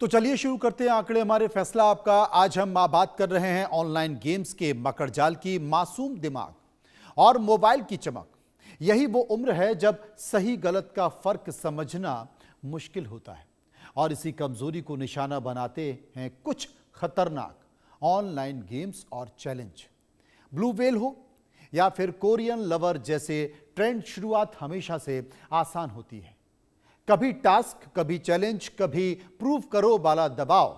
तो चलिए शुरू करते हैं आंकड़े हमारे फैसला आपका। आज हम बात कर रहे हैं ऑनलाइन गेम्स के मकड़जाल की। मासूम दिमाग और मोबाइल की चमक, यही वो उम्र है जब सही गलत का फर्क समझना मुश्किल होता है, और इसी कमजोरी को निशाना बनाते हैं कुछ खतरनाक ऑनलाइन गेम्स और चैलेंज। ब्लू व्हेल हो या फिर कोरियन लवर जैसे ट्रेंड, शुरुआत हमेशा से आसान होती है। कभी टास्क, कभी चैलेंज, कभी प्रूव करो वाला दबाव।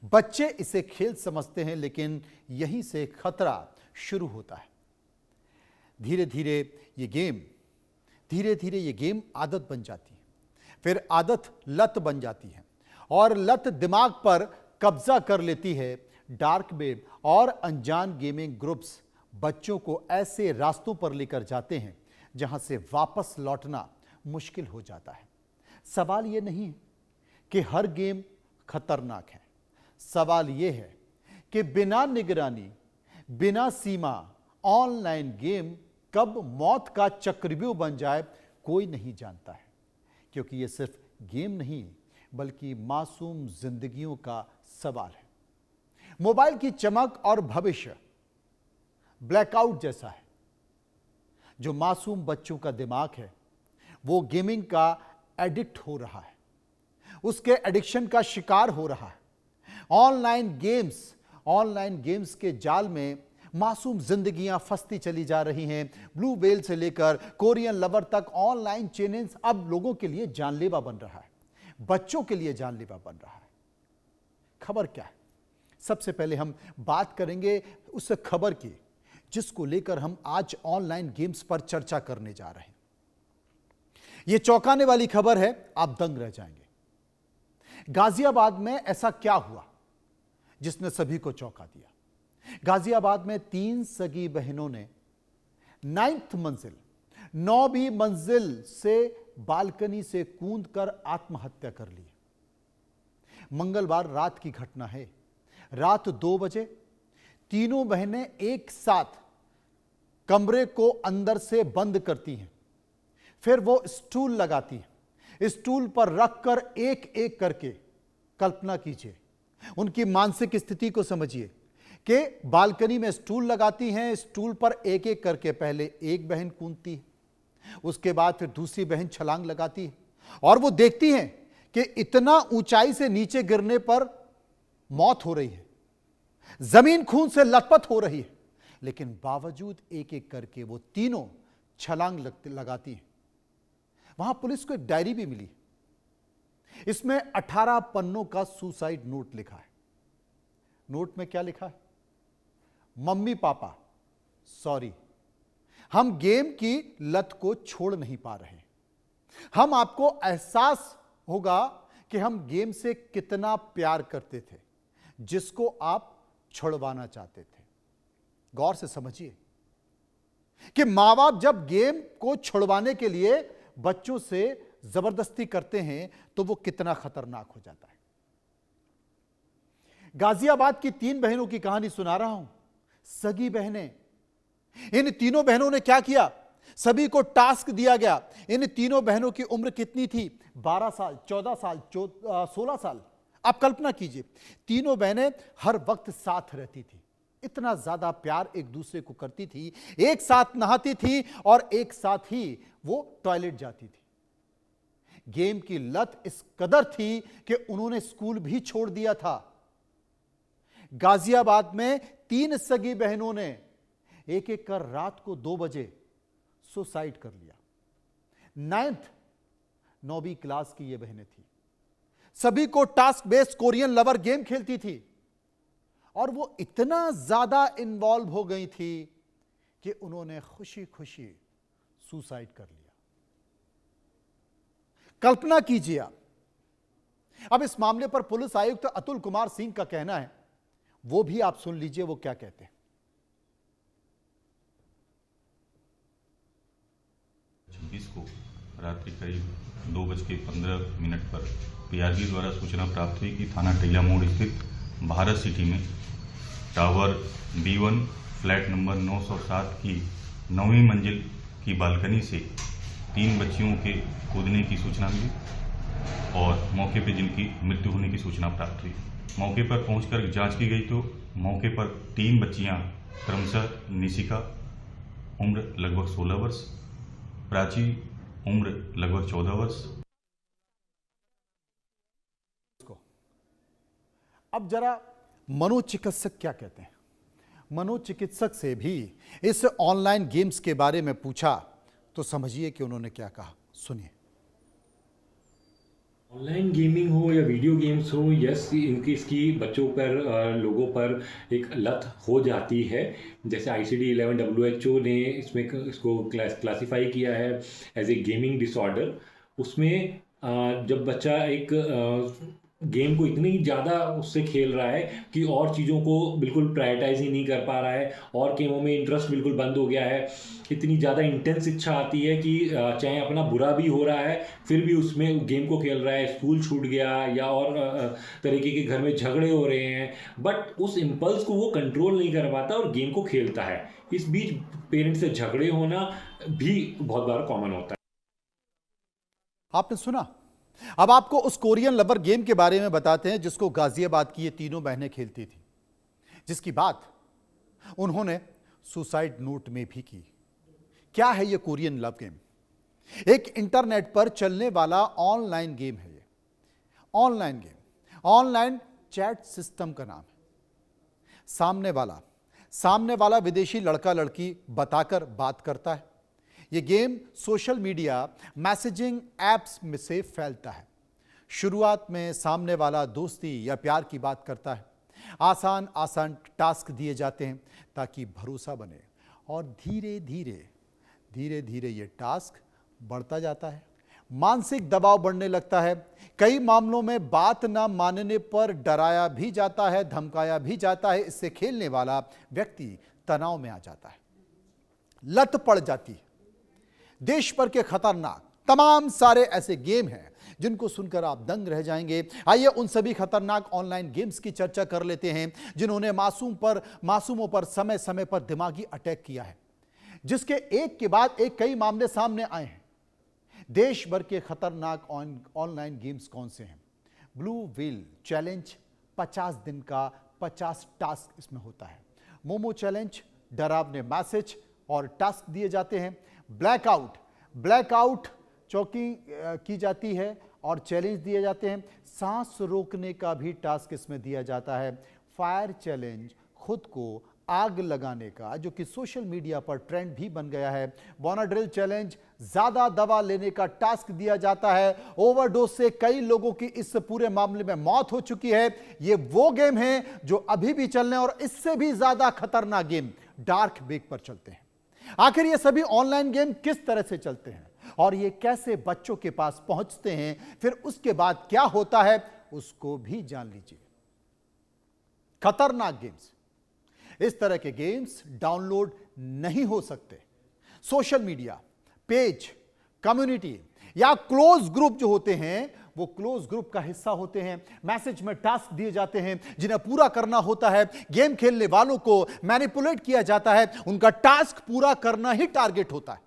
बच्चे इसे खेल समझते हैं, लेकिन यहीं से खतरा शुरू होता है। धीरे धीरे ये गेम आदत बन जाती है, फिर आदत लत बन जाती है, और लत दिमाग पर कब्जा कर लेती है। डार्क वेब और अनजान गेमिंग ग्रुप्स बच्चों को ऐसे रास्तों पर लेकर जाते हैं जहां से वापस लौटना मुश्किल हो जाता है। सवाल यह नहीं है कि हर गेम खतरनाक है, सवाल यह है कि बिना निगरानी, बिना सीमा ऑनलाइन गेम कब मौत का चक्रव्यूह बन जाए कोई नहीं जानता है। क्योंकि यह सिर्फ गेम नहीं बल्कि मासूम जिंदगियों का सवाल है। मोबाइल की चमक और भविष्य ब्लैकआउट जैसा है। जो मासूम बच्चों का दिमाग है वो गेमिंग का एडिक्ट हो रहा है, उसके एडिक्शन का शिकार हो रहा है। ऑनलाइन गेम्स के जाल में मासूम जिंदगियां फंसती चली जा रही हैं। ब्लू व्हेल से लेकर कोरियन लवर तक ऑनलाइन चैलेंज अब लोगों के लिए जानलेवा बन रहा है, बच्चों के लिए जानलेवा बन रहा है। खबर क्या है? सबसे पहले हम बात करेंगे उस खबर की जिसको लेकर हम आज ऑनलाइन गेम्स पर चर्चा करने जा रहे हैं। यह चौंकाने वाली खबर है, आप दंग रह जाएंगे। गाजियाबाद में ऐसा क्या हुआ जिसने सभी को चौंका दिया? गाजियाबाद में 3 सगी बहनों ने 9वीं मंजिल से बालकनी से कूदकर आत्महत्या कर ली। मंगलवार रात की घटना है। रात 2 बजे तीनों बहनें एक साथ कमरे को अंदर से बंद करती हैं, फिर वो स्टूल लगाती हैं। स्टूल पर रखकर एक एक करके, कल्पना कीजिए, उनकी मानसिक स्थिति को समझिए कि बालकनी में स्टूल लगाती हैं, स्टूल पर एक एक करके पहले एक बहन कूदती है, उसके बाद फिर दूसरी बहन छलांग लगाती है, और वो देखती हैं कि इतना ऊंचाई से नीचे गिरने पर मौत हो रही है, जमीन खून से लथपथ हो रही है, लेकिन बावजूद एक एक करके वो तीनों छलांग लगाती हैं। वहां पुलिस को एक डायरी भी मिली। इसमें 18 पन्नों का सुसाइड नोट लिखा है। नोट में क्या लिखा है? मम्मी पापा सॉरी, हम गेम की लत को छोड़ नहीं पा रहे। हम आपको एहसास होगा कि हम गेम से कितना प्यार करते थे, जिसको आप छुड़वाना चाहते थे। गौर से समझिए कि मां बाप जब गेम को छुड़वाने के लिए बच्चों से जबरदस्ती करते हैं तो वो कितना खतरनाक हो जाता है। गाजियाबाद की 3 बहनों की कहानी सुना रहा हूं। सगी बहनें। इन तीनों बहनों ने क्या किया? सभी को टास्क दिया गया। इन तीनों बहनों की उम्र कितनी थी? 12 साल, 14 साल, 16 साल। आप कल्पना कीजिए, तीनों बहनें हर वक्त साथ रहती थी, इतना ज्यादा प्यार एक दूसरे को करती थी, एक साथ नहाती थी और एक साथ ही वो टॉयलेट जाती थी। गेम की लत इस कदर थी कि उन्होंने स्कूल भी छोड़ दिया था। गाजियाबाद में 3 सगी बहनों ने एक एक कर रात को 2 बजे सुसाइड कर लिया। 9वीं क्लास की ये बहनें थी। सभी को task based Korean lover game खेलती थी, और वो इतना ज्यादा इन्वॉल्व हो गई थी कि उन्होंने खुशी खुशी सुसाइड कर लिया। कल्पना कीजिए आप। अब इस मामले पर पुलिस आयुक्त अतुल कुमार सिंह का कहना है, वो भी आप सुन लीजिए वो क्या कहते हैं। 26 को रात्रि करीब 2:15 पर पीआरबी द्वारा सूचना प्राप्त हुई कि थाना टीला मोड़ स्थित भारत सिटी में टावर B1 फ्लैट नंबर 907 की 9वीं मंजिल की बालकनी से 3 बच्चियों के कूदने की सूचना मिली। और मौके पर जिनकी मृत्यु होने की सूचना प्राप्त हुई। मौके पर पहुंचकर जांच की गई तो मौके पर 3 बच्चियां क्रमशः निशिका उम्र लगभग 16 वर्ष, प्राची उम्र लगभग 14 वर्ष। अब जरा मनोचिकित्सक क्या कहते हैं। मनोचिकित्सक से भी इस ऑनलाइन गेम्स के बारे में पूछा तो समझिए कि उन्होंने क्या कहा, सुनिए। ऑनलाइन गेमिंग हो या वीडियो गेम्स हो, यस, इसकी बच्चों पर, लोगों पर एक लत हो जाती है। जैसे ICD-11 WHO ने इसको क्लासिफाई किया है एज ए गेमिंग डिसऑर्डर। उसमें जब बच्चा एक गेम को इतनी ज़्यादा उससे खेल रहा है कि और चीज़ों को बिल्कुल प्रायोरिटाइज ही नहीं कर पा रहा है और गेमों में इंटरेस्ट बिल्कुल बंद हो गया है, इतनी ज़्यादा इंटेंस इच्छा आती है कि चाहे अपना बुरा भी हो रहा है फिर भी उसमें गेम को खेल रहा है, स्कूल छूट गया या और तरीके के घर में झगड़े हो रहे हैं, बट उस इम्पल्स को वो कंट्रोल नहीं कर पाता और गेम को खेलता है। इस बीच पेरेंट्स से झगड़े होना भी बहुत बार कॉमन होता है। आपने सुना। अब आपको उस कोरियन लवर गेम के बारे में बताते हैं जिसको गाजियाबाद की ये तीनों बहनें खेलती थी, जिसकी बात उन्होंने सुसाइड नोट में भी की। क्या है ये कोरियन लव गेम? एक इंटरनेट पर चलने वाला ऑनलाइन गेम है। ये online game, online chat system का नाम है। सामने वाला विदेशी लड़का लड़की बताकर बात करता है। ये game social media messaging apps में से फैलता है। शुरुआत में सामने वाला दोस्ती या प्यार की बात करता है। आसान टास्क दिए जाते हैं ताकि भरोसा बने और धीरे धीरे ये टास्क बढ़ता जाता है। मानसिक दबाव बढ़ने लगता है। कई मामलों में बात ना मानने पर डराया भी जाता है, धमकाया भी जाता है। इससे खेलने वाला व्यक्ति तनाव में आ जाता है, लत पड़ जाती है। देश भर के खतरनाक तमाम सारे ऐसे गेम हैं जिनको सुनकर आप दंग रह जाएंगे। आइए उन सभी खतरनाक ऑनलाइन गेम्स की चर्चा कर लेते हैं जिन्होंने मासूमों पर समय समय पर दिमागी अटैक किया है, जिसके एक के बाद एक कई मामले सामने आए हैं। देश भर के खतरनाक ऑनलाइन गेम्स कौन से हैं? ब्लू व्हेल चैलेंज, 50 दिन का 50 टास्क इसमें होता है। मोमो चैलेंज, डरावने मैसेज और टास्क दिए जाते हैं। ब्लैकआउट चौकी की जाती है और चैलेंज दिए जाते हैं। सांस रोकने का भी टास्क इसमें दिया जाता है। फायर चैलेंज, खुद को आग लगाने का, जो कि सोशल मीडिया पर ट्रेंड भी बन गया है। बोनाड्रिल चैलेंज, ज्यादा दवा लेने का टास्क दिया जाता है। ओवरडोज से कई लोगों की इस पूरे मामले में मौत हो चुकी है। ये वो गेम हैं जो अभी भी चल रहे हैं और इससे भी ज्यादा खतरनाक गेम डार्क वेब पर चलते हैं। आखिर ये सभी ऑनलाइन गेम किस तरह से चलते हैं और ये कैसे बच्चों के पास पहुंचते हैं, फिर उसके बाद क्या होता है, उसको भी जान लीजिए। खतरनाक गेम्स, इस तरह के गेम्स डाउनलोड नहीं हो सकते। सोशल मीडिया पेज, कम्युनिटी या क्लोज ग्रुप जो होते हैं वो क्लोज ग्रुप का हिस्सा होते हैं। मैसेज में टास्क दिए जाते हैं जिन्हें पूरा करना होता है। गेम खेलने वालों को मैनिपुलेट किया जाता है। उनका टास्क पूरा करना ही टारगेट होता है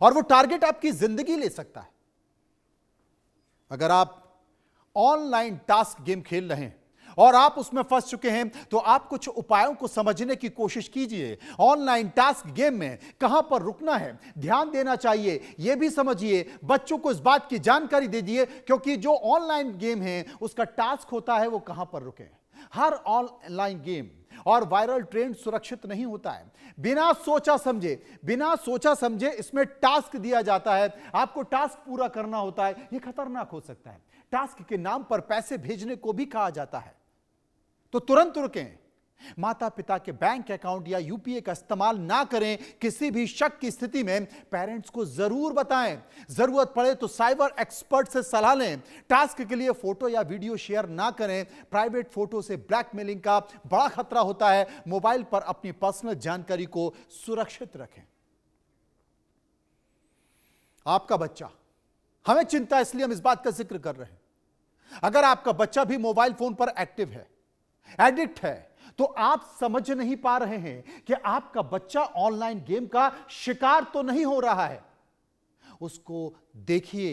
और वो टारगेट आपकी जिंदगी ले सकता है। अगर आप ऑनलाइन टास्क गेम खेल रहे हैं और आप उसमें फंस चुके हैं तो आप कुछ उपायों को समझने की कोशिश कीजिए। ऑनलाइन टास्क गेम में कहां पर रुकना है, ध्यान देना चाहिए, यह भी समझिए। बच्चों को इस बात की जानकारी दे दिए क्योंकि जो ऑनलाइन गेम है उसका टास्क होता है वो कहां पर रुके। हर ऑनलाइन गेम और वायरल ट्रेंड सुरक्षित नहीं होता है। बिना सोचा समझे इसमें टास्क दिया जाता है, आपको टास्क पूरा करना होता है। यह खतरनाक हो सकता है। टास्क के नाम पर पैसे भेजने को भी कहा जाता है, तो तुरंत रुकें। माता पिता के बैंक अकाउंट या यूपीआई का इस्तेमाल ना करें। किसी भी शक की स्थिति में पेरेंट्स को जरूर बताएं। जरूरत पड़े तो साइबर एक्सपर्ट से सलाह लें। टास्क के लिए फोटो या वीडियो शेयर ना करें। प्राइवेट फोटो से ब्लैकमेलिंग का बड़ा खतरा होता है। मोबाइल पर अपनी पर्सनल जानकारी को सुरक्षित रखें। आपका बच्चा, हमें चिंता इसलिए हम इस बात का जिक्र कर रहे हैं, अगर आपका बच्चा भी मोबाइल फोन पर एक्टिव है, एडिक्ट है, तो आप समझ नहीं पा रहे हैं कि आपका बच्चा ऑनलाइन गेम का शिकार तो नहीं हो रहा है। उसको देखिए,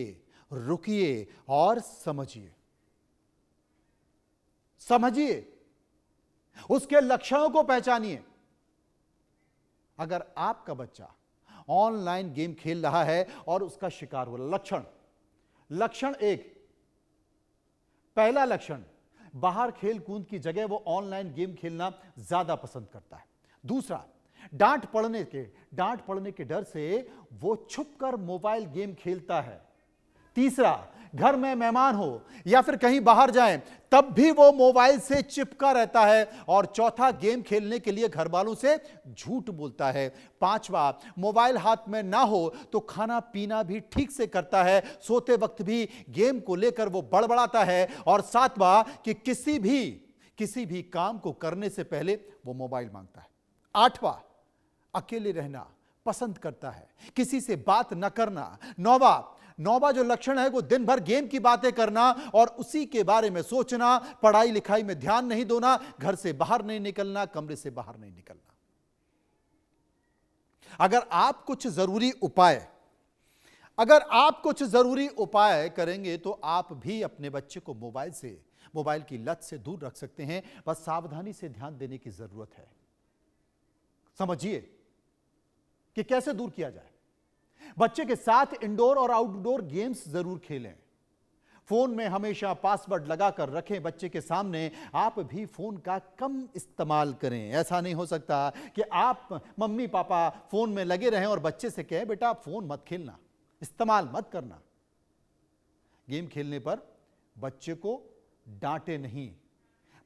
रुकिए और समझिए। समझिए, उसके लक्षणों को पहचानिए। अगर आपका बच्चा ऑनलाइन गेम खेल रहा है और उसका शिकार हो रहा, लक्षण एक, पहला लक्षण, बाहर खेल कूद की जगह वो ऑनलाइन गेम खेलना ज्यादा पसंद करता है। दूसरा, डांट पड़ने के डर से वो छुपकर मोबाइल गेम खेलता है। तीसरा, घर में मेहमान हो या फिर कहीं बाहर जाएं तब भी वो मोबाइल से चिपका रहता है। और चौथा, गेम खेलने के लिए घर वालों से झूठ बोलता है। पांचवा, मोबाइल हाथ में ना हो तो खाना पीना भी ठीक से करता है, सोते वक्त भी गेम को लेकर वो बड़बड़ाता है। और सातवां, कि किसी भी काम को करने से पहले वो मोबाइल मांगता है। आठवां, अकेले रहना पसंद करता है, किसी से बात न करना। नौवा जो लक्षण है वो दिन भर गेम की बातें करना और उसी के बारे में सोचना, पढ़ाई लिखाई में ध्यान नहीं देना, घर से बाहर नहीं निकलना, कमरे से बाहर नहीं निकलना। अगर आप कुछ जरूरी उपाय करेंगे तो आप भी अपने बच्चे को मोबाइल की लत से दूर रख सकते हैं। बस सावधानी से ध्यान देने की जरूरत है। समझिए कि कैसे दूर किया जाए। बच्चे के साथ इंडोर और आउटडोर गेम्स जरूर खेलें। फोन में हमेशा पासवर्ड लगाकर रखें बच्चे के सामने। आप भी फोन का कम इस्तेमाल करें। ऐसा नहीं हो सकता कि आप मम्मी पापा फोन में लगे रहें और बच्चे से कहें बेटा फोन मत खेलना, इस्तेमाल मत करना। गेम खेलने पर बच्चे को डांटे नहीं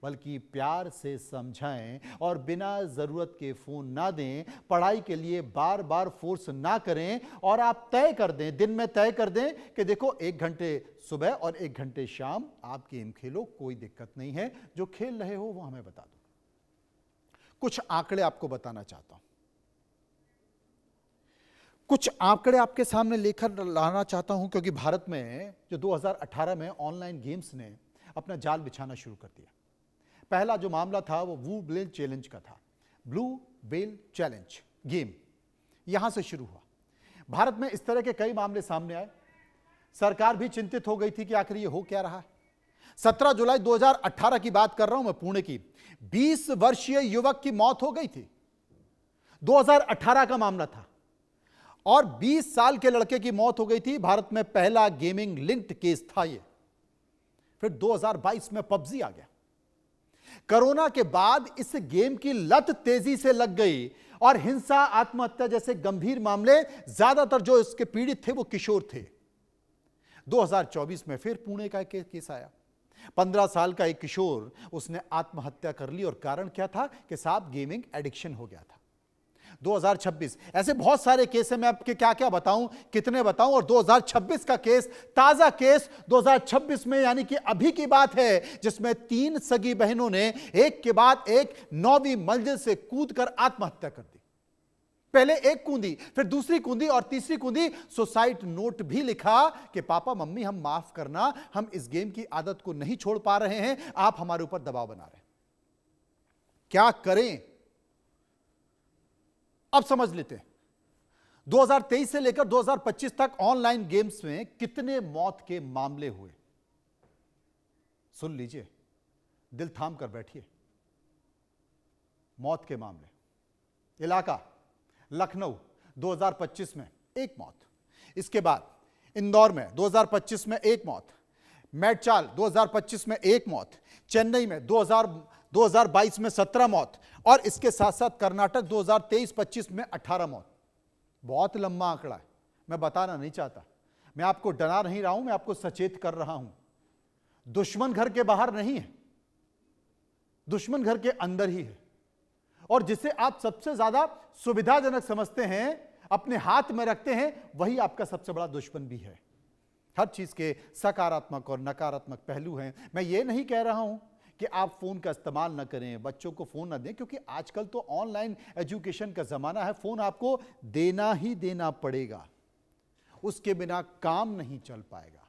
बल्कि प्यार से समझाएं और बिना जरूरत के फोन ना दें। पढ़ाई के लिए बार बार फोर्स ना करें और आप दिन में तय कर दें कि देखो 1 घंटे सुबह और 1 घंटे शाम आप गेम खेलो, कोई दिक्कत नहीं है। जो खेल रहे हो वो हमें बता दो। कुछ आंकड़े आपको बताना चाहता हूं, कुछ आंकड़े आपके सामने लेकर लाना चाहता हूं, क्योंकि भारत में जो 2018 में ऑनलाइन गेम्स ने अपना जाल बिछाना शुरू कर दिया। पहला जो मामला था वो ब्लू व्हेल चैलेंज का था। ब्लू व्हेल चैलेंज गेम यहां से शुरू हुआ। भारत में इस तरह के कई मामले सामने आए। सरकार भी चिंतित हो गई थी कि आखिर ये हो क्या रहा है। 17 जुलाई 2018 की बात कर रहा हूं मैं, पुणे की। 20 वर्षीय युवक की मौत हो गई थी। 2018 का मामला था और 20 साल के लड़के की मौत हो गई थी। भारत में पहला गेमिंग लिंक्ड केस था ये। फिर 2022 में पबजी आ गया। कोरोना के बाद इस गेम की लत तेजी से लग गई और हिंसा, आत्महत्या जैसे गंभीर मामले, ज्यादातर जो इसके पीड़ित थे वो किशोर थे। 2024 में फिर पुणे का केस आया। 15 साल का एक किशोर, उसने आत्महत्या कर ली और कारण क्या था कि साहब गेमिंग एडिक्शन हो गया था। 2026 ऐसे बहुत सारे केस हैं, मैं आपके क्या क्या बताऊं, कितने बताऊं। और 2026 का केस, ताजा केस 2026 में, यानी कि अभी की बात है, जिसमें 3 सगी बहनों ने एक के बाद एक 9वीं मंजिल से कूदकर आत्महत्या कर दी। पहले एक कूदी, फिर दूसरी कूदी और तीसरी कूदी। सुसाइड नोट भी लिखा कि पापा मम्मी हम माफ करना, हम इस गेम की आदत को नहीं छोड़ पा रहे हैं, आप हमारे ऊपर दबाव बना रहे हैं। क्या करें अब समझ लेते हैं। 2023 से लेकर 2025 तक ऑनलाइन गेम्स में कितने मौत के मामले हुए, सुन लीजिए, दिल थाम कर बैठिए। मौत के मामले, इलाका लखनऊ 2025 में 1 मौत। इसके बाद इंदौर में 2025 में 1 मौत, मेडचाल 2025 में 1 मौत, चेन्नई में 2022 में 17 मौत और इसके साथ साथ कर्नाटक 2023-25 में 18 मौत। बहुत लंबा आंकड़ा है, मैं बताना नहीं चाहता। मैं आपको डरा नहीं रहा हूं, मैं आपको सचेत कर रहा हूं। दुश्मन घर के बाहर नहीं है, दुश्मन घर के अंदर ही है। और जिसे आप सबसे ज्यादा सुविधाजनक समझते हैं, अपने हाथ में रखते हैं, वही आपका सबसे बड़ा दुश्मन भी है। हर चीज के सकारात्मक और नकारात्मक पहलू हैं। मैं ये नहीं कह रहा हूं कि आप फोन का इस्तेमाल न करें, बच्चों को फोन न दें, क्योंकि आजकल तो ऑनलाइन एजुकेशन का जमाना है। फोन आपको देना ही देना पड़ेगा, उसके बिना काम नहीं चल पाएगा।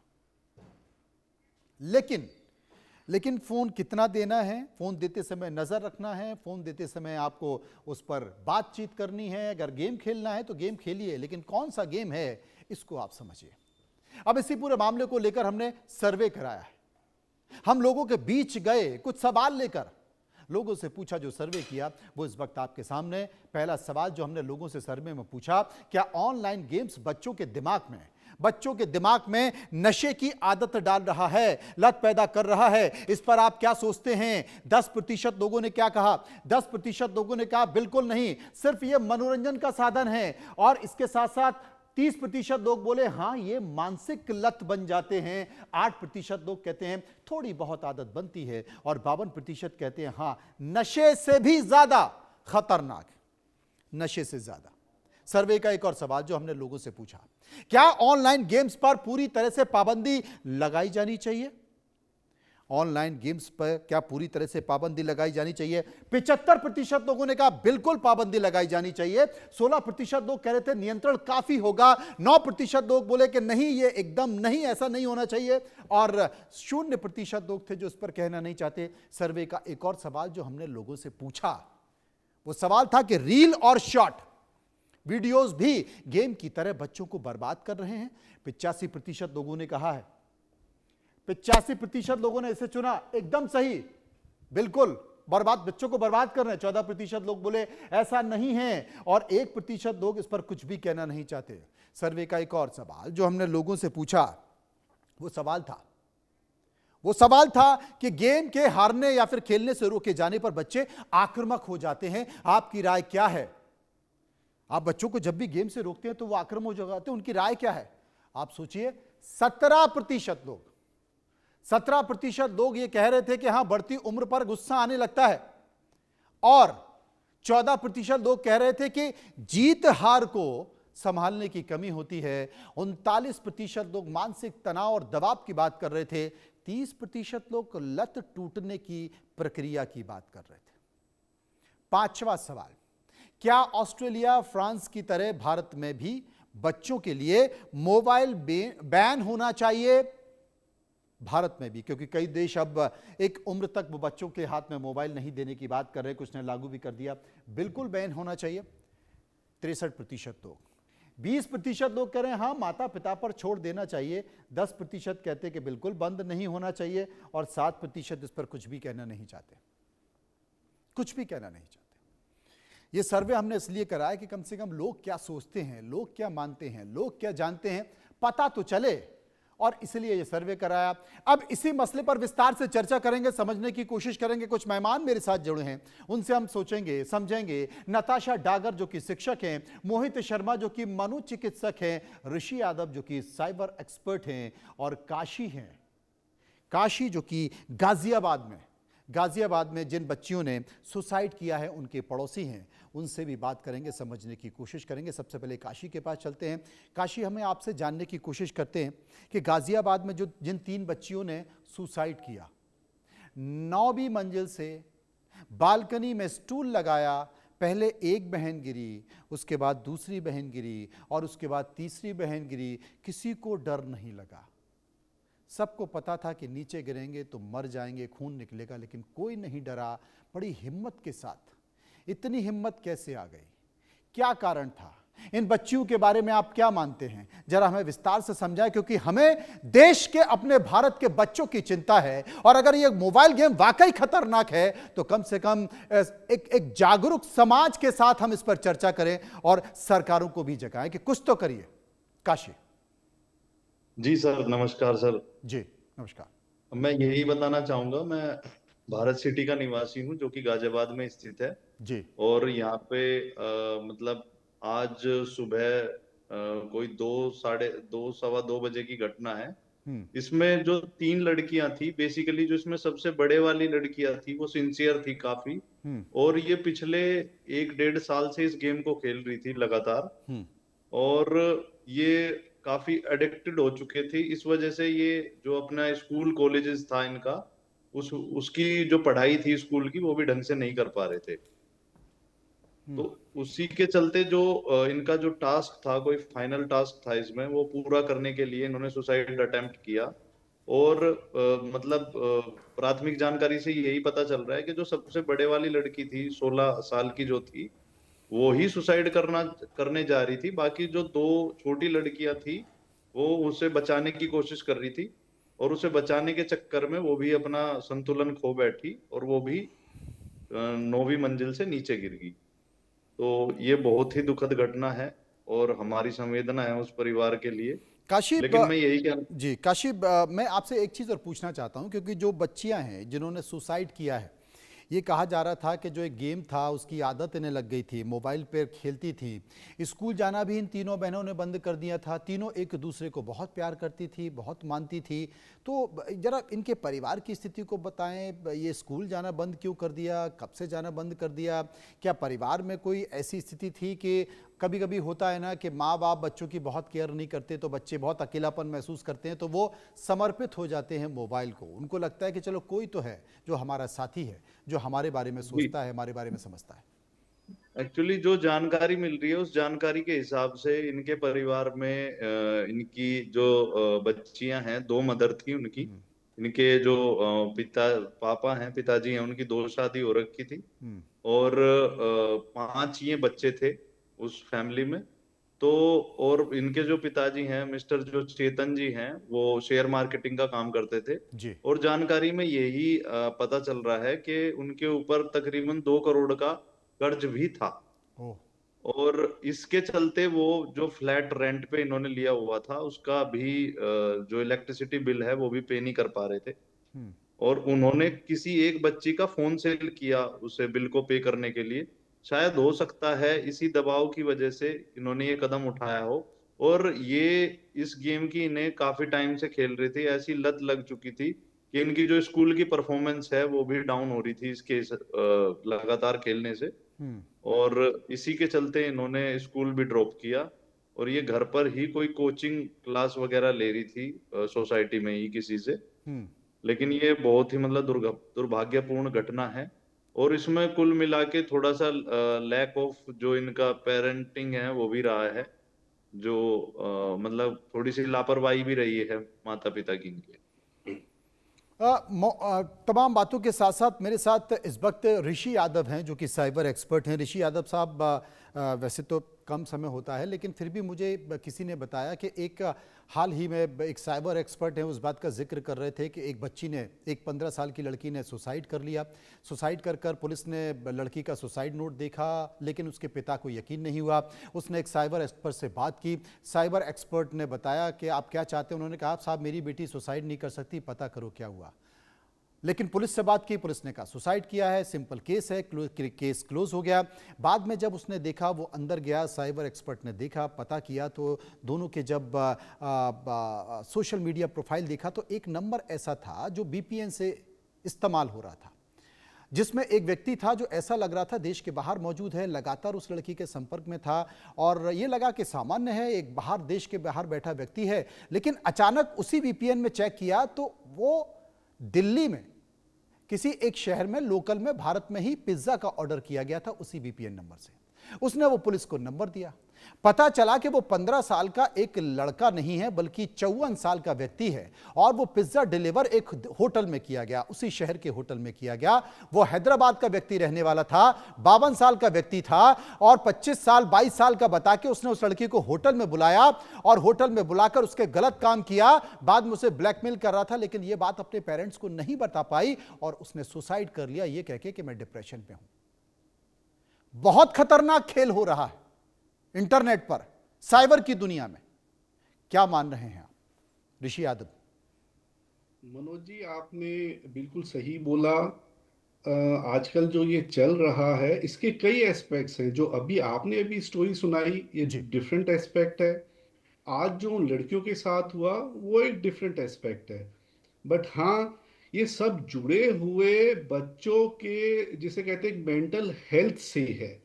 लेकिन फोन कितना देना है, फोन देते समय नजर रखना है, फोन देते समय आपको उस पर बातचीत करनी है। अगर गेम खेलना है तो गेम खेलिए, लेकिन कौन सा गेम है इसको आप समझिए। अब इसी पूरे मामले को लेकर हमने सर्वे कराया है। हम लोगों के बीच गए, कुछ सवाल लेकर लोगों से पूछा, जो सर्वे किया वो इस वक्त आपके सामने। पहला सवाल जो हमने लोगों से सर्वे में पूछा, क्या ऑनलाइन गेम्स बच्चों के दिमाग में नशे की आदत डाल रहा है, लत पैदा कर रहा है? इस पर आप क्या सोचते हैं? 10% लोगों ने क्या कहा? 10% लोगों ने कहा बिल्कुल नहीं, सिर्फ यह मनोरंजन का साधन है। और इसके साथ साथ 30% लोग बोले हां ये मानसिक लत बन जाते हैं। 8% लोग कहते हैं थोड़ी बहुत आदत बनती है, और 52% कहते हैं हां नशे से भी ज्यादा खतरनाक, नशे से ज्यादा। सर्वे का एक और सवाल जो हमने लोगों से पूछा, क्या ऑनलाइन गेम्स पर पूरी तरह से पाबंदी लगाई जानी चाहिए? ऑनलाइन गेम्स पर क्या पूरी तरह से पाबंदी लगाई जानी चाहिए? 75% लोगों ने कहा बिल्कुल पाबंदी लगाई जानी चाहिए। 16% लोग कह रहे थे नियंत्रण काफी होगा। 9% लोग बोले कि नहीं, ये एकदम नहीं, ऐसा नहीं होना चाहिए। और 0% लोग थे जो इस पर कहना नहीं चाहते। सर्वे का एक और सवाल जो हमने लोगों से पूछा, वो सवाल था कि रील और शॉर्ट वीडियोस भी गेम की तरह बच्चों को बर्बाद कर रहे हैं। 85% लोगों ने कहा है, 85% लोगों ने इसे चुना, एकदम सही, बिल्कुल बर्बाद, बच्चों को बर्बाद कर रहे हैं। 14% लोग बोले ऐसा नहीं है, और 1% लोग इस पर कुछ भी कहना नहीं चाहते। सर्वे का एक और सवाल जो हमने लोगों से पूछा, वो सवाल था कि गेम के हारने या फिर खेलने से रोके जाने पर बच्चे आक्रामक हो जाते हैं, आपकी राय क्या है? आप बच्चों को जब भी गेम से रोकते हैं तो वो आक्रामक हो जाते हैं, उनकी राय क्या है? आप सोचिए, 17% लोग ये कह रहे थे कि हां बढ़ती उम्र पर गुस्सा आने लगता है, और 14% लोग कह रहे थे कि जीत हार को संभालने की कमी होती है। 39% लोग मानसिक तनाव और दबाव की बात कर रहे थे। 30% लोग लत टूटने की प्रक्रिया की बात कर रहे थे। पांचवा सवाल, क्या ऑस्ट्रेलिया, फ्रांस की तरह भारत में भी बच्चों के लिए मोबाइल बैन होना चाहिए? भारत में भी, क्योंकि कई देश अब एक उम्र तक वो बच्चों के हाथ में मोबाइल नहीं देने की बात कर रहे हैं, कुछ ने लागू भी कर दिया। बिल्कुल बैन होना चाहिए, 63% लोग। 20% लोग कह रहे हैं हाँ माता पिता पर छोड़ देना चाहिए। 10% कहते हैं कि बिल्कुल बंद नहीं होना चाहिए, और 7% इस पर कुछ भी कहना नहीं चाहते, कुछ भी कहना नहीं चाहते। ये सर्वे हमने इसलिए कराया कि कम से कम लोग क्या सोचते हैं, लोग क्या मानते हैं, लोग क्या जानते हैं, पता तो चले, और इसलिए ये सर्वे कराया। अब इसी मसले पर विस्तार से चर्चा करेंगे, समझने की कोशिश करेंगे। कुछ मेहमान मेरे साथ जुड़े हैं, उनसे हम सोचेंगे, समझेंगे। नताशा डागर जो कि शिक्षक हैं, मोहित शर्मा जो कि मनोचिकित्सक हैं, ऋषि यादव जो कि साइबर एक्सपर्ट हैं, और काशी हैं, काशी जो कि गाजियाबाद में जिन बच्चियों ने सुसाइड किया है उनके पड़ोसी हैं। उनसे भी बात करेंगे, समझने की कोशिश करेंगे। सबसे पहले काशी के पास चलते हैं। काशी, हमें आपसे जानने की कोशिश करते हैं कि गाजियाबाद में जो जिन 3 बच्चियों ने सुसाइड किया, 9वीं मंजिल से बालकनी में स्टूल लगाया, पहले एक बहन गिरी, उसके बाद दूसरी बहन गिरी, और उसके बाद तीसरी बहन गिरी। किसी को डर नहीं लगा, सबको पता था कि नीचे गिरेंगे तो मर जाएंगे, खून निकलेगा, लेकिन कोई नहीं डरा। बड़ी हिम्मत के साथ, इतनी हिम्मत कैसे आ गई, क्या कारण था? इन बच्चियों के बारे में आप क्या मानते हैं, जरा हमें विस्तार से समझाएं, क्योंकि हमें देश के, अपने भारत के बच्चों की चिंता है। और अगर ये मोबाइल गेम वाकई खतरनाक है तो कम से कम एक जागरूक समाज के साथ हम इस पर चर्चा करें, और सरकारों को भी जगाएं कि कुछ तो करिए। काशी जी सर, नमस्कार सर। जी नमस्कार। मैं यही बताना चाहूंगा, मैं भारत सिटी का निवासी हूं जो कि गाजियाबाद में स्थित है जी। और यहाँ पे मतलब आज सुबह कोई 2, सवा 2 बजे की घटना है। इसमें जो 3 लड़कियां थी, बेसिकली जो इसमें सबसे बड़े वाली लड़कियां थी वो सिंसियर थी काफी, और ये पिछले 1-1.5 साल से इस गेम को खेल रही थी लगातार, और ये काफी एडिक्टेड हो चुके थे। इस वजह से ये जो अपना स्कूल कॉलेजेस था इनका, उसकी जो पढ़ाई थी स्कूल की, वो भी ढंग से नहीं कर पा रहे थे। तो उसी के चलते जो इनका जो टास्क था, कोई फाइनल टास्क था इसमें, वो पूरा करने के लिए इन्होंने सुसाइड अटेम्प्ट किया। और मतलब प्राथमिक जानकारी से यही पता चल रहा है कि जो सबसे बड़े वाली लड़की थी, 16 साल की जो थी, वो ही सुसाइड करने जा रही थी। बाकी जो 2 छोटी लड़कियां थी वो उसे बचाने की कोशिश कर रही थी, और उसे बचाने के चक्कर में वो भी अपना संतुलन खो बैठी, और वो भी 9वीं मंजिल से नीचे गिर गई। तो ये बहुत ही दुखद घटना है, और हमारी संवेदना है उस परिवार के लिए। काशिब, लेकिन मैं यही कहना, जी काशिब, मैं आपसे एक चीज़ और पूछना चाहता हूं, क्योंकि जो बच्चियां हैं जिन्होंने सुसाइड किया है, ये कहा जा रहा था कि जो एक गेम था उसकी आदत इन्हें लग गई थी, मोबाइल पर खेलती थी, स्कूल जाना भी इन तीनों बहनों ने बंद कर दिया था, तीनों एक दूसरे को बहुत प्यार करती थी, बहुत मानती थी। तो जरा इनके परिवार की स्थिति को बताएं, ये स्कूल जाना बंद क्यों कर दिया, कब से जाना बंद कर दिया? क्या परिवार में कोई ऐसी स्थिति थी कि कभी कभी होता है ना कि माँ बाप बच्चों की बहुत केयर नहीं करते, तो बच्चे बहुत अकेलापन महसूस करते हैं, तो वो समर्पित हो जाते हैं मोबाइल को। उनको लगता है कि चलो कोई तो है जो हमारा साथी है, जो हमारे बारे में जी, सोचता है, हमारे बारे में समझता है। एक्चुअली जो जानकारी मिल रही है उस जानकारी के हिसाब से इनके परिवार में इनकी जो बच्चियां हैं, 2 मदर थी उनकी। इनके जो पापा हैं, पिताजी हैं, उनकी 2 शादी हो रखी थी, और 5 ये बच्चे थे उस फैमिली में। तो और इनके जो पिताजी हैं, मिस्टर जो चेतन जी हैं, वो शेयर मार्केटिंग का काम करते थे। जी। और जानकारी में यही पता चल रहा है कि उनके ऊपर तकरीबन 2 करोड़ का कर्ज भी था। ओह। और इसके चलते वो जो फ्लैट रेंट पे इन्होंने लिया हुआ था, उसका भी जो इलेक्ट्रिसिटी बिल है वो भी पे नहीं कर पा रहे थे। और उन्होंने किसी एक बच्ची का फोन सेल किया उसे बिल को पे करने के लिए। शायद हो सकता है इसी दबाव की वजह से इन्होंने ये कदम उठाया हो। और ये इस गेम की इन्हें काफी टाइम से खेल रहे थे, ऐसी लत लग चुकी थी कि इनकी जो स्कूल की परफॉर्मेंस है वो भी डाउन हो रही थी इसके लगातार खेलने से। और इसी के चलते इन्होंने स्कूल भी ड्रॉप किया, और ये घर पर ही कोई कोचिंग क्लास वगैरह ले रही थी सोसाइटी में ही किसी से। लेकिन ये बहुत ही मतलब दुर्भाग्यपूर्ण घटना है। और इसमें कुल मिला के थोड़ा सा लैक ऑफ जो इनका पेरेंटिंग है वो भी रहा है, जो मतलब थोड़ी सी लापरवाही भी रही है माता पिता की इनके। तमाम बातों के साथ साथ मेरे साथ इस वक्त ऋषि यादव हैं, जो कि साइबर एक्सपर्ट हैं। ऋषि यादव साहब, वैसे तो कम समय होता है, लेकिन फिर भी मुझे किसी ने बताया कि एक हाल ही में एक साइबर एक्सपर्ट हैं, उस बात का जिक्र कर रहे थे कि एक बच्ची ने, एक 15 साल की लड़की ने सुसाइड कर लिया। सुसाइड कर पुलिस ने लड़की का सुसाइड नोट देखा, लेकिन उसके पिता को यकीन नहीं हुआ। उसने एक साइबर एक्सपर्ट से बात की। साइबर एक्सपर्ट ने बताया कि आप क्या चाहते हैं। उन्होंने कहा साहब मेरी बेटी सुसाइड नहीं कर सकती, पता करो क्या हुआ। लेकिन पुलिस से बात की, पुलिस ने कहा सुसाइड किया है, सिंपल केस है, केस क्लोज हो गया। बाद में जब उसने देखा, वो अंदर गया, साइबर एक्सपर्ट ने देखा, पता किया, तो दोनों के जब सोशल मीडिया प्रोफाइल देखा तो एक नंबर ऐसा था जो बीपीएन से इस्तेमाल हो रहा था, जिसमें एक व्यक्ति था जो ऐसा लग रहा था देश के बाहर मौजूद है, लगातार उस लड़की के संपर्क में था, और ये लगा कि सामान्य है, एक बाहर, देश के बाहर बैठा व्यक्ति है। लेकिन अचानक उसी वीपीएन में चेक किया तो वो दिल्ली में किसी एक शहर में, लोकल में, भारत में ही पिज्जा का ऑर्डर किया गया था उसी वीपीएन नंबर से। उसने वो पुलिस को नंबर दिया। पता चला कि वो 15 साल का एक लड़का नहीं है, बल्कि 54 साल का व्यक्ति है, और वो पिज्जा डिलीवर एक होटल में किया गया, उसी शहर के होटल में किया गया। वो हैदराबाद का व्यक्ति रहने वाला था, 52 साल का व्यक्ति था, और 25 साल 22 साल का बता के उसने उस लड़की को होटल में बुलाया, और होटल में बुलाकर उसके गलत काम किया। बाद में उसे ब्लैकमेल कर रहा था, लेकिन यह बात अपने पेरेंट्स को नहीं बता पाई, और उसने सुसाइड कर लिया, यह कह के कि मैं डिप्रेशन में हूं। बहुत खतरनाक खेल हो रहा है इंटरनेट पर, साइबर की दुनिया में। क्या मान रहे हैं आप ऋषि यादव? मनोज जी, आपने बिल्कुल सही बोला। आजकल जो ये चल रहा है, इसके कई एस्पेक्ट्स हैं। जो अभी स्टोरी सुनाई, ये डिफरेंट एस्पेक्ट है। आज जो लड़कियों के साथ हुआ वो एक डिफरेंट एस्पेक्ट है। बट हाँ, ये सब जुड़े हुए बच्चों के, जिसे कहते हैं, मेंटल हेल्थ से है।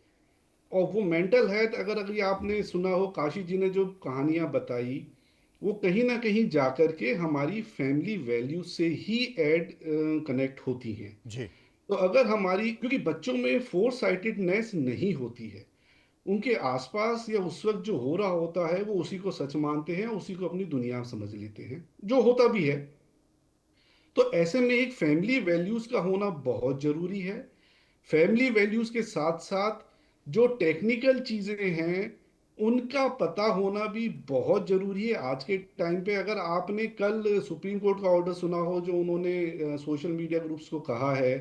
और वो मेंटल हेल्थ, अगर आपने सुना हो, काशी जी ने जो कहानियां बताई, वो कहीं ना कहीं जाकर के हमारी फैमिली वैल्यू से ही कनेक्ट होती हैं। जी। तो अगर हमारी, क्योंकि बच्चों में फोर साइटेडनेस नहीं होती है, उनके आसपास या उस वक्त जो हो रहा होता है वो उसी को सच मानते हैं, उसी को अपनी दुनिया समझ लेते हैं, जो होता भी है। तो ऐसे में एक फैमिली वैल्यूज का होना बहुत जरूरी है। फैमिली वैल्यूज के साथ साथ जो टेक्निकल चीजें हैं, उनका पता होना भी बहुत जरूरी है आज के टाइम पे। अगर आपने कल सुप्रीम कोर्ट का ऑर्डर सुना हो, जो उन्होंने सोशल मीडिया ग्रुप्स को कहा है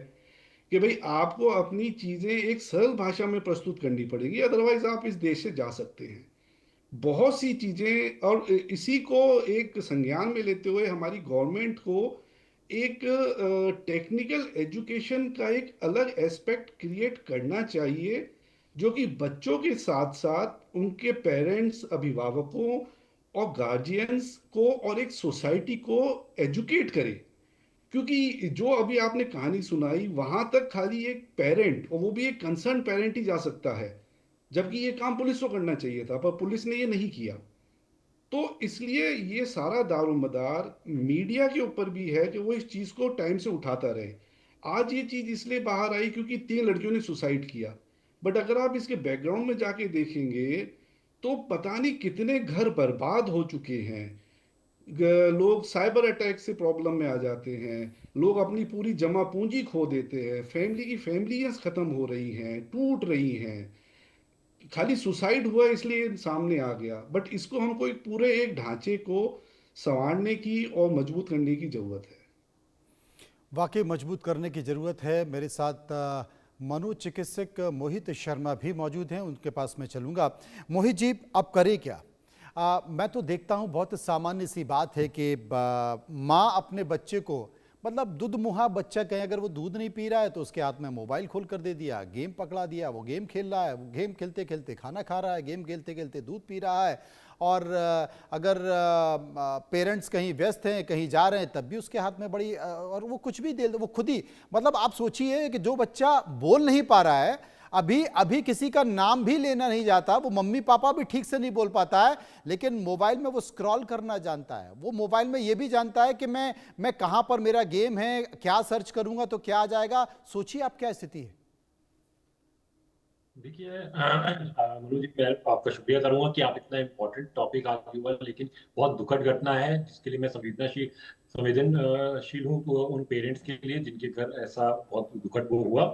कि भाई आपको अपनी चीजें एक सरल भाषा में प्रस्तुत करनी पड़ेगी, अदरवाइज आप इस देश से जा सकते हैं। बहुत सी चीजें, और इसी को एक संज्ञान में लेते हुए हमारी गवर्नमेंट को एक टेक्निकल एजुकेशन का एक अलग एस्पेक्ट क्रिएट करना चाहिए, जो कि बच्चों के साथ साथ उनके पेरेंट्स, अभिभावकों और गार्जियंस को और एक सोसाइटी को एजुकेट करे। क्योंकि जो अभी आपने कहानी सुनाई, वहां तक खाली एक पेरेंट, और वो भी एक कंसर्न पेरेंट ही जा सकता है, जबकि ये काम पुलिस को करना चाहिए था, पर पुलिस ने ये नहीं किया। तो इसलिए ये सारा दारोमदार मीडिया के ऊपर भी है कि वो इस चीज को टाइम से उठाता रहे। आज ये चीज इसलिए बाहर आई क्योंकि 3 लड़कियों ने सुसाइड किया, बट अगर आप इसके बैकग्राउंड में जाके देखेंगे तो पता नहीं कितने घर बर्बाद हो चुके हैं। लोग साइबर अटैक से प्रॉब्लम में आ जाते हैं, लोग अपनी पूरी जमा पूंजी खो देते हैं, फैमिली की फैमिलीज खत्म हो रही हैं, टूट रही हैं। खाली सुसाइड हुआ इसलिए सामने आ गया, बट इसको हमको एक पूरे एक ढांचे को संवारने की और मजबूत करने की जरूरत है। वाकई मजबूत करने की ज़रूरत है। मेरे साथ मनोचिकित्सक मोहित शर्मा भी मौजूद हैं, उनके पास मैं चलूँगा। मोहित जी, अब करें क्या? मैं तो देखता हूँ बहुत सामान्य सी बात है कि माँ अपने बच्चे को, मतलब दुधमुहा बच्चा कहें, अगर वो दूध नहीं पी रहा है तो उसके हाथ में मोबाइल खोल कर दे दिया, गेम पकड़ा दिया, वो गेम खेल रहा है, वो गेम खेलते खेलते खाना खा रहा है, गेम खेलते खेलते दूध पी रहा है। और अगर पेरेंट्स कहीं व्यस्त हैं, कहीं जा रहे हैं, तब भी उसके हाथ में बड़ी और वो कुछ भी दे, वो खुद ही, मतलब आप सोचिए कि जो बच्चा बोल नहीं पा रहा है, अभी अभी किसी का नाम भी लेना नहीं जाता, वो मम्मी पापा भी ठीक से नहीं बोल पाता है, लेकिन मोबाइल में वो स्क्रॉल करना जानता है। वो मोबाइल में ये भी जानता है कि मैं कहां पर मेरा गेम है, क्या सर्च करूंगा तो क्या आ जाएगा। सोचिए आप क्या स्थिति है। देखिए मनोज जी, मैं आपका शुक्रिया करूंगा कि आप इतना इम्पोर्टेंट टॉपिक आगे हुआ, लेकिन बहुत दुखद घटना है जिसके लिए मैं संवेदनशील हूँ उन पेरेंट्स के लिए जिनके घर ऐसा बहुत दुखद वो हुआ।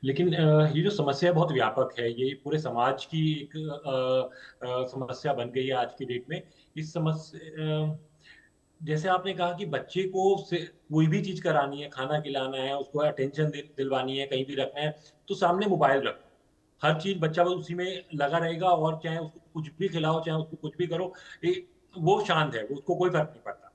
लेकिन ये जो समस्या है बहुत व्यापक है, ये पूरे समाज की एक समस्या बन गई है आज की डेट में। इस समस्या जैसे आपने कहा कि बच्चे को से कोई भी चीज करानी है, खाना खिलाना है, उसको अटेंशन दिलवानी है, कहीं भी रखना है, तो सामने मोबाइल रखो। हर चीज बच्चा वो उसी में लगा रहेगा, और चाहे उसको कुछ भी खिलाओ, चाहे उसको कुछ भी करो, वो शांत है, उसको कोई फर्क नहीं पड़ता।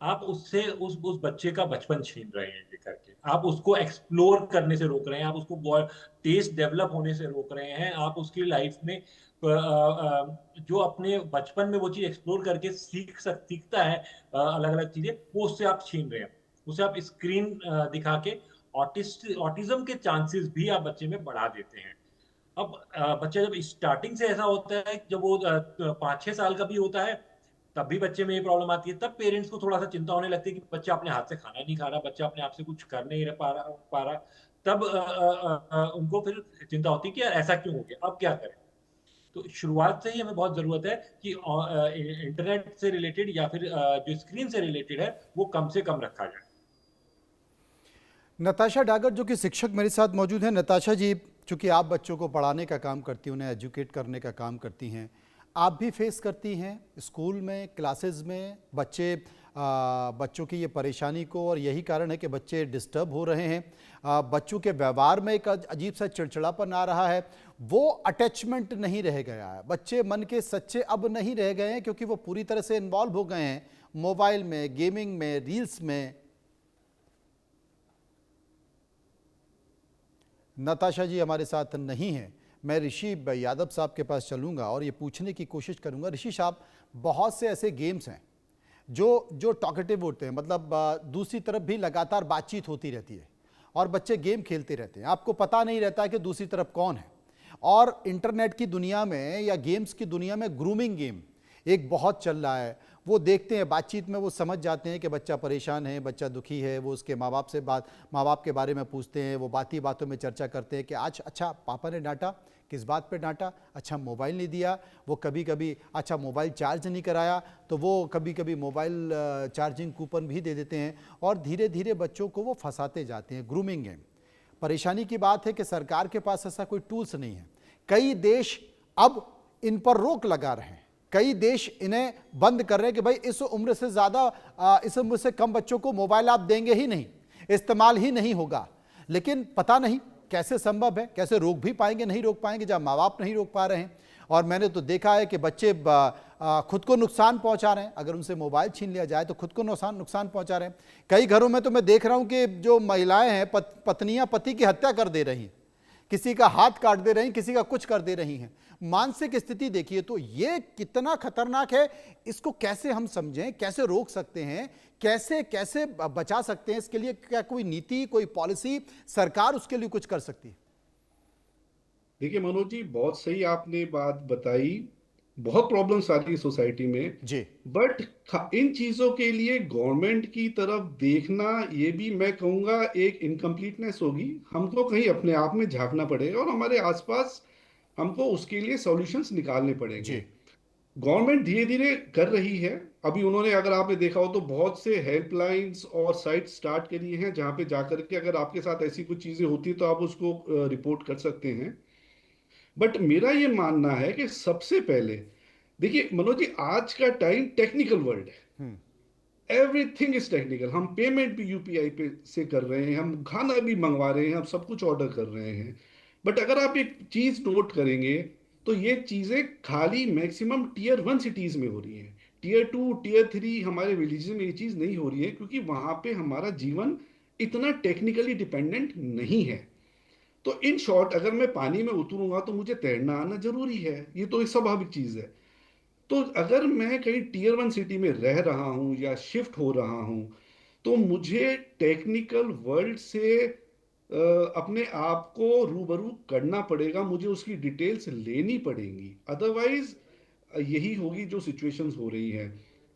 आप उससे उस बच्चे का बचपन छीन रहे हैं ये करके, आप उसको एक्सप्लोर करने से रोक रहे हैं, आप उसको टेस्ट डेवलप होने से रोक रहे हैं, आप उसकी लाइफ में जो अपने बचपन में वो चीज एक्सप्लोर करके सीखता है अलग अलग चीजें, वो उससे आप छीन रहे हैं। उसे आप स्क्रीन दिखा के ऑटिज्म के चांसेस भी आप बच्चे में बढ़ा देते हैं। अब बच्चा जब स्टार्टिंग से ऐसा होता है, जब वो 5-6 साल का भी होता है, तब भी बच्चे में ये प्रॉब्लम आती है। तब पेरेंट्स को थोड़ा सा चिंता होने लगती है कि बच्चा अपने हाथ से खाना नहीं खा रहा, बच्चा अपने आप से कुछ कर नहीं पा रहा। तब उनको फिर चिंता होती है कि यार ऐसा क्यों हो गया, अब क्या करें। तो शुरुआत से ही हमें बहुत जरूरत है कि इंटरनेट से रिलेटेड या फिर जो स्क्रीन से रिलेटेड है वो कम से कम रखा जाए। नताशा डागर जो कि शिक्षक मेरे साथ मौजूद हैं। नताशा जी, चूंकि आप बच्चों को पढ़ाने का काम करती हैं, उन्हें एजुकेट करने का काम करती हैं, आप भी फेस करती हैं स्कूल में, क्लासेस में बच्चों की ये परेशानी को, और यही कारण है कि बच्चे डिस्टर्ब हो रहे हैं, बच्चों के व्यवहार में एक अजीब सा चिड़चिड़ापन आ रहा है, वो अटैचमेंट नहीं रह गया है, बच्चे मन के सच्चे अब नहीं रह गए हैं, क्योंकि वो पूरी तरह से इन्वॉल्व हो गए हैं मोबाइल में, गेमिंग में, रील्स में। नताशा जी हमारे साथ नहीं है। मैं ऋषि यादव साहब के पास चलूँगा और ये पूछने की कोशिश करूँगा। ऋषि साहब, बहुत से ऐसे गेम्स हैं जो टॉकेटिव होते हैं, मतलब दूसरी तरफ भी लगातार बातचीत होती रहती है और बच्चे गेम खेलते रहते हैं, आपको पता नहीं रहता कि दूसरी तरफ कौन है। और इंटरनेट की दुनिया में या गेम्स की दुनिया में ग्रूमिंग गेम एक बहुत चल रहा है। वो देखते हैं, बातचीत में वो समझ जाते हैं कि बच्चा परेशान है, बच्चा दुखी है, वो उसके माँ बाप के बारे में पूछते हैं, वो बातों में चर्चा करते हैं कि आज अच्छा पापा ने डांटा, किस बात पे डांटा, अच्छा मोबाइल नहीं दिया, वो कभी कभी अच्छा मोबाइल चार्ज नहीं कराया, तो वो कभी कभी मोबाइल चार्जिंग कूपन भी दे देते हैं, और धीरे धीरे बच्चों को वो फंसाते जाते हैं। ग्रूमिंग गेम, परेशानी की बात है कि सरकार के पास ऐसा कोई टूल्स नहीं है। कई देश अब इन पर रोक लगा रहे हैं, कई देश इन्हें बंद कर रहे हैं कि भाई इस उम्र से ज़्यादा, इस उम्र से कम बच्चों को मोबाइल आप देंगे ही नहीं, इस्तेमाल ही नहीं होगा। लेकिन पता नहीं कैसे संभव है, कैसे रोक भी पाएंगे, नहीं रोक पाएंगे जब माँ बाप नहीं रोक पा रहे हैं। और मैंने तो देखा है कि बच्चे खुद को नुकसान पहुंचा रहे हैं, अगर उनसे मोबाइल छीन लिया जाए तो खुद को नुकसान पहुंचा रहे हैं। कई घरों में तो मैं देख रहा हूं कि जो महिलाएं हैं, पत्नियां पति की हत्या कर दे रही हैं, किसी का हाथ काट दे रही हैं, किसी का कुछ कर दे रही हैं। मानसिक स्थिति देखिए, तो ये कितना खतरनाक है, इसको कैसे हम समझें, कैसे रोक सकते हैं, कैसे कैसे बचा सकते हैं, इसके लिए क्या कोई नीति, कोई पॉलिसी सरकार उसके लिए कुछ कर सकती है? देखिए मनोज जी, बहुत सही आपने बात बताई। बहुत प्रॉब्लम्स आ रही है सोसाइटी में जी। बट इन चीजों के लिए गवर्नमेंट की तरफ देखना, ये भी मैं कहूंगा एक इनकम्प्लीटनेस होगी। हमको कहीं अपने आप में झांकना पड़ेगा और हमारे आसपास हमको उसके लिए सॉल्यूशंस निकालने पड़ेंगे। जी। गवर्नमेंट धीरे धीरे कर रही है। अभी उन्होंने, अगर आपने देखा हो तो, बहुत से हेल्पलाइंस और साइट स्टार्ट करी हैं जहां पे जाकर के अगर आपके साथ ऐसी कुछ चीजें होती है तो आप उसको रिपोर्ट कर सकते हैं। बट मेरा ये मानना है कि सबसे पहले देखिए मनोज जी, आज का टाइम टेक्निकल वर्ल्ड है। Everything is technical. हम पेमेंट भी यूपीआई पे से कर रहे हैं, हम खाना भी मंगवा रहे हैं, हम सब कुछ ऑर्डर कर रहे हैं। बट अगर आप एक चीज नोट करेंगे तो ये चीजें खाली मैक्सिमम टीयर 1 सिटीज में हो रही हैं। टीयर 2 टीयर 3 हमारे विलेजेस में ये चीज नहीं हो रही है, क्योंकि वहां पे हमारा जीवन इतना टेक्निकली डिपेंडेंट नहीं है। तो इन शॉर्ट, अगर मैं पानी में उतरूंगा तो मुझे तैरना आना जरूरी है, ये तो एक स्वाभाविक चीज है। तो अगर मैं कहीं टीयर 1 सिटी में रह रहा हूं या शिफ्ट हो रहा हूं तो मुझे टेक्निकल वर्ल्ड से अपने आप को रूबरू करना पड़ेगा, मुझे उसकी डिटेल्स लेनी पड़ेंगी। अदरवाइज यही होगी जो सिचुएशंस हो रही है।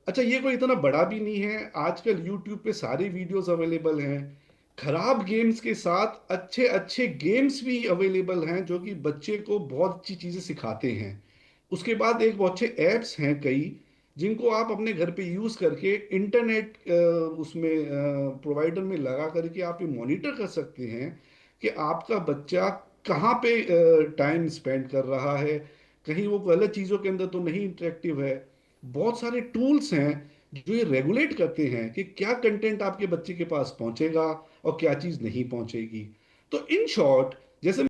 अच्छा, ये कोई इतना बड़ा भी नहीं है। आजकल यूट्यूब पे सारे वीडियोस अवेलेबल हैं। खराब गेम्स के साथ अच्छे अच्छे गेम्स भी अवेलेबल हैं जो कि बच्चे को बहुत अच्छी चीजें सिखाते हैं। उसके बाद एक बहुत अच्छे ऐप्स हैं कई, जिनको आप अपने घर पे यूज करके इंटरनेट उसमें प्रोवाइडर में लगा करके आप ये मॉनिटर कर सकते हैं कि आपका बच्चा कहाँ पे टाइम स्पेंड कर रहा है, कहीं वो गलत चीजों के अंदर तो नहीं इंटरेक्टिव है। बहुत सारे टूल्स हैं जो ये रेगुलेट करते हैं कि क्या कंटेंट आपके बच्चे के पास पहुंचेगा और क्या चीज नहीं पहुंचेगी। तो इन शॉर्ट, जैसे